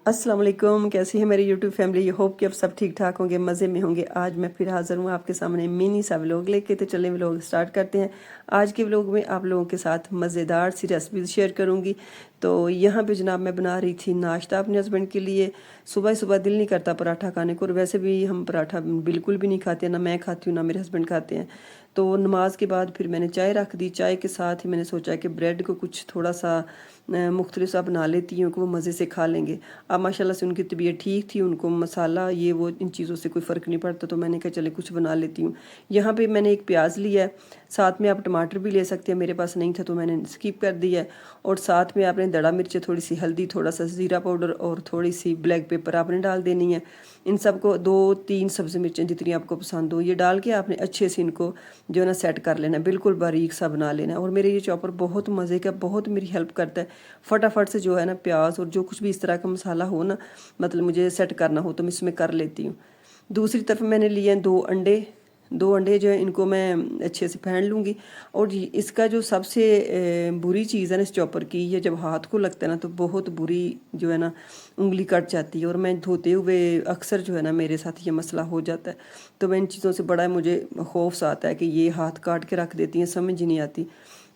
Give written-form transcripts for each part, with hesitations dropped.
अस्सलाम वालेकुम। कैसी है मेरी यूट्यूब फैमिली। होप कि अब सब ठीक ठाक होंगे, मज़े में होंगे। आज मैं फिर हाज़िर हूँ आपके सामने मिनी सा व्लॉग लेके। तो चलें व्लॉग स्टार्ट करते हैं। आज के व्लॉग में आप लोगों के साथ मज़ेदार सी रेसिपी शेयर करूँगी। तो यहाँ पे जनाब मैं बना रही थी नाश्ता अपने हस्बैंड के लिए। सुबह सुबह दिल नहीं करता पराठा खाने को, और वैसे भी हम पराठा बिल्कुल भी नहीं खाते, ना मैं खाती हूँ ना मेरे हस्बैंड खाते हैं। तो नमाज के बाद फिर मैंने चाय रख दी। चाय के साथ ही मैंने सोचा कि ब्रेड को कुछ थोड़ा सा मुख्तलिफ सा बना लेती हूँ कि वो मज़े से खा लेंगे। अब माशाल्लाह से उनकी तबीयत ठीक थी, उनको मसाला ये वो इन चीज़ों से कोई फ़र्क नहीं पड़ता, तो मैंने कहा चले कुछ बना लेती हूँ। यहाँ पे मैंने एक प्याज लिया है, साथ में आप टमाटर भी ले सकते हैं, मेरे पास नहीं था तो मैंने स्किप कर दिया है। और साथ में आपने दड़ा मिर्च, थोड़ी सी हल्दी, थोड़ा सा ज़ीरा पाउडर और थोड़ी सी ब्लैक पेपर आपने डाल देनी है। इन सबको 2-3 सब्ज़ी मिर्चें जितनी आपको पसंद हो ये डाल के आपने अच्छे से इनको जो है ना सेट कर लेना है, बिल्कुल बारीक सा बना लेना है। और मेरे ये चॉपर बहुत मज़े का, बहुत मेरी हेल्प करता है। फटाफट से जो है ना प्याज और जो कुछ भी इस तरह का मसाला हो ना, मतलब मुझे सेट करना हो तो मैं इसमें कर लेती हूँ। दूसरी तरफ मैंने लिए हैं 2 अंडे जो है इनको मैं अच्छे से फेंट लूँगी। और इसका जो सबसे बुरी चीज़ है ना इस चॉपर की, ये जब हाथ को लगता है ना तो बहुत बुरी जो है ना उंगली कट जाती है। और मैं धोते हुए अक्सर जो है ना मेरे साथ ये मसला हो जाता है। तो मैं इन चीज़ों से बड़ा मुझे खौफ सा आता है कि ये हाथ काट के रख देती हैं, समझ ही नहीं आती।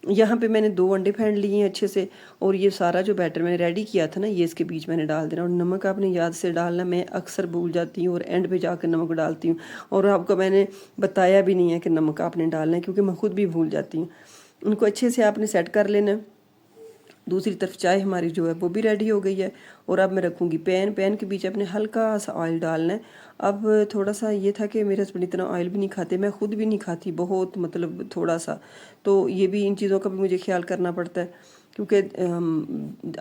यहाँ पे मैंने 2 अंडे फेंट लिए हैं अच्छे से। और ये सारा जो बैटर मैंने रेडी किया था ना ये इसके बीच मैंने डाल देना। और नमक आपने याद से डालना, मैं अक्सर भूल जाती हूँ और एंड पे जाकर नमक डालती हूँ। और आपको मैंने बताया भी नहीं है कि नमक आपने डालना है, क्योंकि मैं खुद भी भूल जाती हूँ। उनको अच्छे से आपने सेट कर लेना। दूसरी तरफ चाय हमारी जो है वो भी रेडी हो गई है। और अब मैं रखूँगी पैन के बीच अपने हल्का सा ऑयल डालना है। अब थोड़ा सा ये था कि मेरे हस्बैंड इतना ऑयल भी नहीं खाते, मैं खुद भी नहीं खाती बहुत, मतलब थोड़ा सा। तो ये भी इन चीज़ों का भी मुझे ख्याल करना पड़ता है, क्योंकि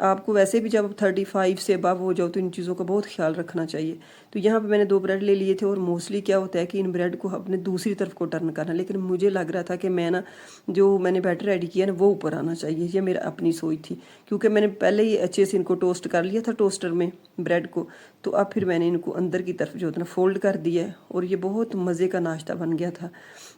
आपको वैसे भी जब 35 से अबव हो जाओ तो इन चीज़ों का बहुत ख्याल रखना चाहिए। तो यहाँ पे मैंने 2 ब्रेड ले लिए थे। और मोस्टली क्या होता है कि इन ब्रेड को अपने दूसरी तरफ को टर्न करना, लेकिन मुझे लग रहा था कि मैं ना जो मैंने बैटर रेडी किया ना वो ऊपर आना चाहिए। ये मेरा अपनी सोच थी, क्योंकि मैंने पहले ही अच्छे से इनको टोस्ट कर लिया था टोस्टर में ब्रेड को। तो अब फिर मैंने इनको अंदर की तरफ जो होता है ना फोल्ड कर दिया है। और ये बहुत मज़े का नाश्ता बन गया था।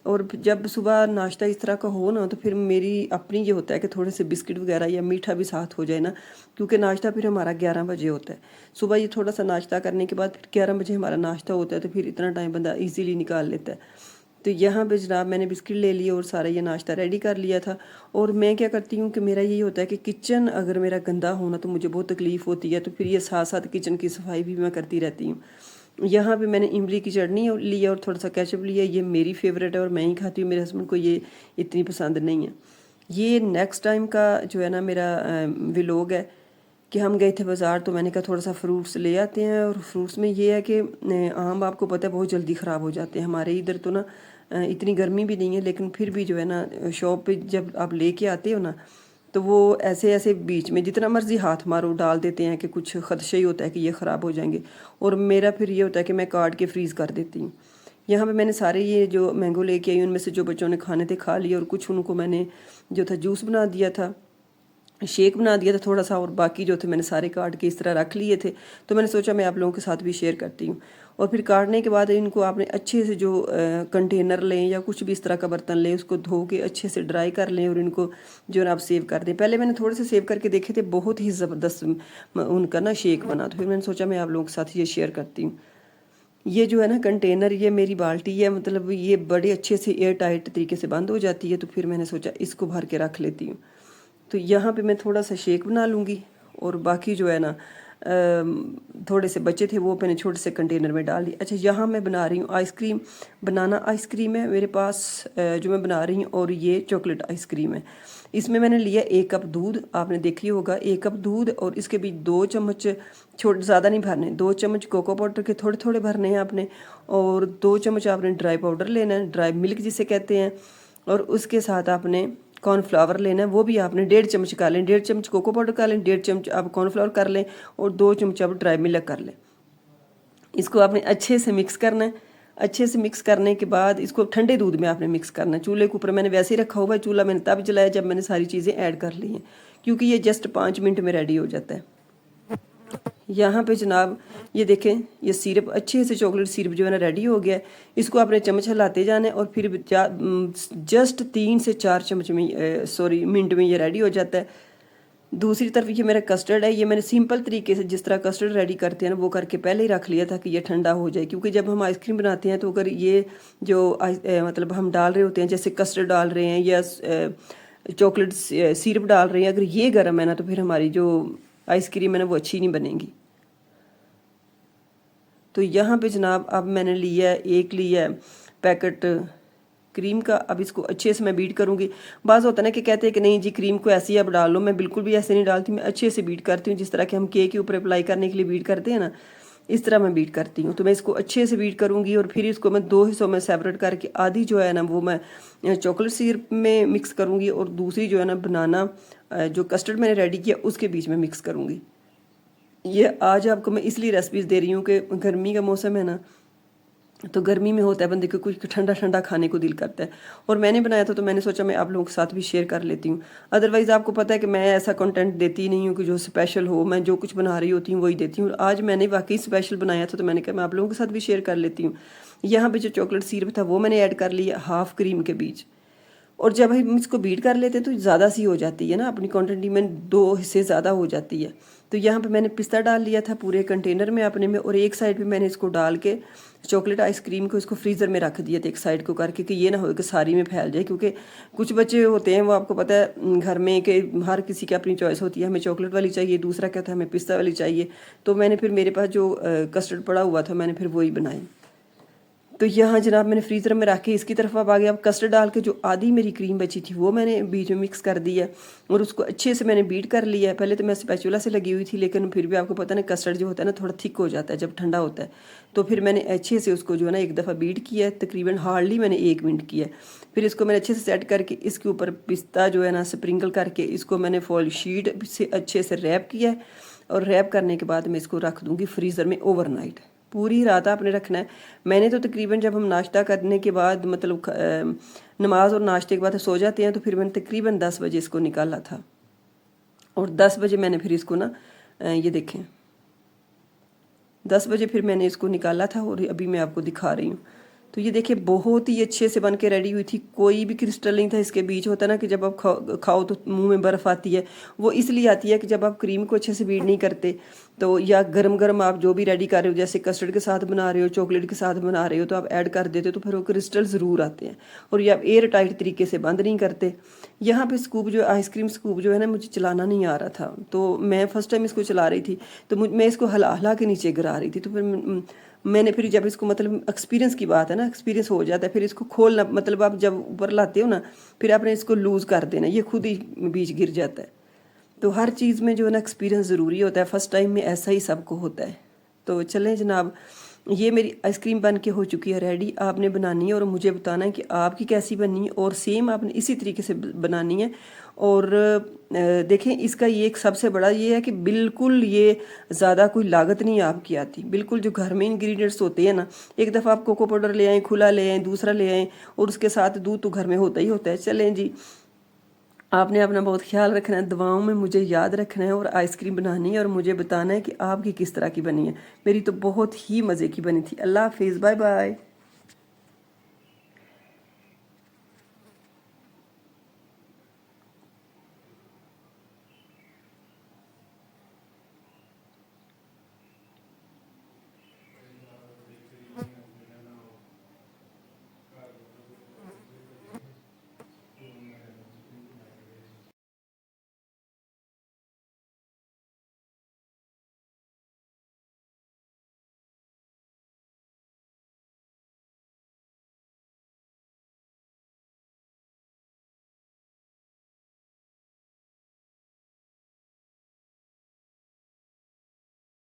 और जब सुबह नाश्ता इस तरह का हो ना तो फिर मेरी अपनी ये होता है कि थोड़े से बिस्किट वगैरह या मीठा भी साथ हो जाए ना, क्योंकि नाश्ता फिर हमारा 11 बजे होता है। सुबह ये थोड़ा सा नाश्ता करने के बाद फिर 11 बजे हमारा नाश्ता होता है, तो फिर इतना टाइम बंदा इजीली निकाल लेता है। तो यहाँ पे जनाब मैंने बिस्किट ले लिए और सारा ये नाश्ता रेडी कर लिया था। और मैं क्या करती हूँ कि मेरा यही होता है कि किचन अगर मेरा गंदा होना तो मुझे बहुत तकलीफ़ होती है, तो फिर ये साथ साथ किचन की सफाई भी मैं करती रहती हूँ। यहाँ पे मैंने इमली की चटनी ली है और थोड़ा सा केचप लिया। ये मेरी फेवरेट है और मैं ही खाती हूँ, मेरे हस्बैंड को ये इतनी पसंद नहीं है। ये नेक्स्ट टाइम का जो है ना मेरा व्लॉग है कि हम गए थे बाज़ार, तो मैंने कहा थोड़ा सा फ्रूट्स ले आते हैं। और फ्रूट्स में ये है कि आम आपको पता है बहुत जल्दी ख़राब हो जाते हैं। हमारे इधर तो ना इतनी गर्मी भी नहीं है, लेकिन फिर भी जो है ना शॉप पे जब आप लेके आते हो ना तो वो ऐसे ऐसे बीच में जितना मर्जी हाथ मारो डाल देते हैं कि कुछ खदशा ही होता है कि ये ख़राब हो जाएंगे। और मेरा फिर ये होता है कि मैं काट के फ्रीज़ कर देती हूँ। यहाँ पे मैंने सारे ये जो मैंगो लेके आई उनमें से जो बच्चों ने खाने थे खा लिए, और कुछ उनको मैंने जो था जूस बना दिया था, शेक बना दिया था थोड़ा सा। और बाकी जो थे मैंने सारे काट के इस तरह रख लिए थे। तो मैंने सोचा मैं आप लोगों के साथ भी शेयर करती हूँ। और फिर काटने के बाद इनको आपने अच्छे से जो कंटेनर लें या कुछ भी इस तरह का बर्तन लें, उसको धो के अच्छे से ड्राई कर लें और इनको जो है आप सेव कर दें। पहले मैंने थोड़े से सेव करके देखे थे, बहुत ही ज़बरदस्त उनका ना शेक बना। तो फिर मैंने सोचा मैं आप लोगों के साथ ये शेयर करती हूँ। ये जो है ना कंटेनर, ये मेरी बाल्टी है, मतलब ये बड़े अच्छे से एयर टाइट तरीके से बंद हो जाती है। तो फिर मैंने सोचा इसको भर के रख लेती हूँ। तो यहाँ पे मैं थोड़ा सा शेक बना लूँगी। और बाकी जो है ना थोड़े से बचे थे वो मैंने छोटे से कंटेनर में डाल दिए। अच्छा, यहाँ मैं बना रही हूँ आइसक्रीम। बनाना आइसक्रीम है मेरे पास जो मैं बना रही हूँ, और ये चॉकलेट आइसक्रीम है। इसमें मैंने लिया 1 कप दूध, आपने देखी होगा 1 कप दूध। और इसके बीच 2 चम्मच, छोटे ज़्यादा नहीं भरने, 2 चम्मच कोको पाउडर के थोड़े थोड़े भरने हैं आपने। और 2 चम्मच आपने ड्राई पाउडर लेना है, ड्राई मिल्क जिसे कहते हैं। और उसके साथ आपने कॉर्नफ्लावर लेना है, वो भी आपने 1.5 चम्मच कर लें। 1.5 चम्मच कोको पाउडर कर लें, 1.5 चम्मच आप कॉर्नफ्लावर कर लें, और 2 चम्मच आप ड्राई मिल्क कर लें। इसको आपने अच्छे से मिक्स करना है। अच्छे से मिक्स करने के बाद इसको ठंडे दूध में आपने मिक्स करना है। चूल्हे के ऊपर मैंने वैसे ही रखा हुआ है, चूल्हा मैंने तब जलाया जब मैंने सारी चीज़ें ऐड कर ली हैं, क्योंकि ये जस्ट 5 मिनट में रेडी हो जाता है। यहाँ पे जनाब ये देखें, ये सिरप अच्छे से चॉकलेट सिरप जो है ना रेडी हो गया है। इसको आपने चम्मच हिलाते जाना है, और फिर जस्ट 3 से 4 चम्मच में मिनट में ये रेडी हो जाता है। दूसरी तरफ ये मेरा कस्टर्ड है, ये मैंने सिंपल तरीके से जिस तरह कस्टर्ड रेडी करते हैं ना वो करके पहले ही रख लिया था कि ये ठंडा हो जाए, क्योंकि जब हम आइसक्रीम बनाते हैं तो अगर ये जो मतलब हम डाल रहे होते हैं जैसे कस्टर्ड डाल रहे हैं या चॉकलेट सिरप डाल रहे हैं, अगर ये गर्म है ना तो फिर हमारी जो आइसक्रीम है ना वो अच्छी नहीं बनेगी। तो यहाँ पे जनाब अब मैंने लिया है पैकेट क्रीम का। अब इसको अच्छे से मैं बीट करूँगी। बाज़ होता है ना कि कहते हैं कि नहीं जी क्रीम को ऐसे ही अब डाल लो, मैं बिल्कुल भी ऐसे नहीं डालती, मैं अच्छे से बीट करती हूँ। जिस तरह के हम केक के ऊपर अप्लाई करने के लिए बीट करते हैं ना, इस तरह मैं बीट करती हूँ। तो मैं इसको अच्छे से बीट करूँगी और फिर इसको मैं 2 हिस्सों में सेपरेट करके आधी जो है ना वो मैं चॉकलेट सिरप में मिक्स करूँगी और दूसरी जो है ना बनाना जो कस्टर्ड मैंने रेडी किया उसके बीच में मिक्स करूँगी। ये आज आपको मैं इसलिए रेसिपीज़ दे रही हूँ कि गर्मी का मौसम है ना, तो गर्मी में होता है बंदे को कुछ ठंडा ठंडा खाने को दिल करता है। और मैंने बनाया था तो मैंने सोचा मैं आप लोगों के साथ भी शेयर कर लेती हूँ। अदरवाइज़ आपको पता है कि मैं ऐसा कंटेंट देती नहीं हूँ कि जो स्पेशल हो, मैं जो कुछ बना रही होती हूँ वही देती हूँ। आज मैंने वाकई स्पेशल बनाया था तो मैंने कहा मैं आप लोगों के साथ भी शेयर कर लेती हूँ। यहाँ पर जो चॉकलेट सिरप था वो मैंने ऐड कर लिया हाफ क्रीम के बीच। और जब हम इसको बीट कर लेते हैं तो ज़्यादा सी हो जाती है ना, अपनी क्वांटिटी में 2 हिस्से ज़्यादा हो जाती है। तो यहाँ पे मैंने पिस्ता डाल लिया था पूरे कंटेनर में अपने में, और एक साइड पे मैंने इसको डाल के चॉकलेट आइसक्रीम को इसको फ्रीज़र में रख दिया था एक साइड को करके, कि ये ना हो कि सारी में फैल जाए। क्योंकि कुछ बच्चे होते हैं वो आपको पता है घर में कि हर किसी की अपनी चॉइस होती है, हमें चॉकलेट वाली चाहिए, दूसरा क्या था हमें पिस्ता वाली चाहिए। तो मैंने फिर मेरे पास जो कस्टर्ड पड़ा हुआ था मैंने फिर वही बनाई। तो यहाँ जनाब मैंने फ्रीज़र में रख के इसकी तरफ अब आ गया। अब कस्टर्ड डाल के जो आधी मेरी क्रीम बची थी वो मैंने बीच में मिक्स कर दी है और उसको अच्छे से मैंने बीट कर लिया है। पहले तो मैं स्पैचुला से लगी हुई थी, लेकिन फिर भी आपको पता है ना कस्टर्ड जो होता है ना थोड़ा थिक हो जाता है जब ठंडा होता है। तो फिर मैंने अच्छे से उसको जो है ना एक दफ़ा बीट किया है, तकरीबन हार्डली मैंने 1 मिनट किया है। फिर इसको मैंने अच्छे से सेट करके इसके ऊपर पिस्ता जो है ना स्प्रिंकल करके इसको मैंने फॉइल शीट से अच्छे से रैप किया है। और रैप करने के बाद मैं इसको रख दूँगी फ्रीज़र में ओवरनाइट। पूरी रात आपने रखना है। मैंने तो तकरीबन जब हम नाश्ता करने के बाद मतलब नमाज और नाश्ते के बाद सो जाते हैं तो फिर मैंने तकरीबन 10 बजे इसको निकाला था। और 10 बजे मैंने फिर इसको ना ये देखें 10 बजे फिर मैंने इसको निकाला था और अभी मैं आपको दिखा रही हूँ। तो ये देखिए बहुत ही अच्छे से बन के रेडी हुई थी, कोई भी क्रिस्टल नहीं था इसके बीच। होता है ना कि जब आप खाओ तो मुंह में बर्फ़ आती है, वो इसलिए आती है कि जब आप क्रीम को अच्छे से बीट नहीं करते तो, या गरम गरम आप जो भी रेडी कर रहे हो जैसे कस्टर्ड के साथ बना रहे हो, चॉकलेट के साथ बना रहे हो, तो आप ऐड कर देते हो तो फिर वो क्रिस्टल ज़रूर आते हैं और ये आप एयर टाइट तरीके से बंद नहीं करते। यहाँ पे स्कूप जो आइसक्रीम स्कूप जो है ना मुझे चलाना नहीं आ रहा था, तो मैं फ़र्स्ट टाइम इसको चला रही थी तो मैं इसको हला हला के नीचे गिरा रही थी। तो फिर मैंने फिर जब इसको मतलब एक्सपीरियंस की बात है ना, एक्सपीरियंस हो जाता है फिर इसको खोलना, मतलब आप जब ऊपर लाते हो ना फिर आपने इसको लूज़ कर देना, ये खुद ही बीच गिर जाता है। तो हर चीज़ में जो है ना एक्सपीरियंस ज़रूरी होता है, फ़र्स्ट टाइम में ऐसा ही सबको होता है। तो चलें जनाब, ये मेरी आइसक्रीम बन के हो चुकी है रेडी। आपने बनानी है और मुझे बताना है कि आपकी कैसी बनी है, और सेम आपने इसी तरीके से बनानी है। और देखें इसका ये एक सबसे बड़ा ये है कि बिल्कुल ये ज़्यादा कोई लागत नहीं आपकी आती। बिल्कुल जो घर में इंग्रेडिएंट्स होते हैं ना, एक दफ़ा आप कोको पाउडर ले आएँ, खुला ले आएँ, दूसरा ले आएँ, और उसके साथ दूध तो घर में होता ही होता है। चलें जी, आपने अपना बहुत ख्याल रखना है, दुआओं में मुझे याद रखना है और आइसक्रीम बनानी है और मुझे बताना है कि आपकी किस तरह की बनी है। मेरी तो बहुत ही मज़े की बनी थी। अल्लाह हाफिज़, बाय बाय।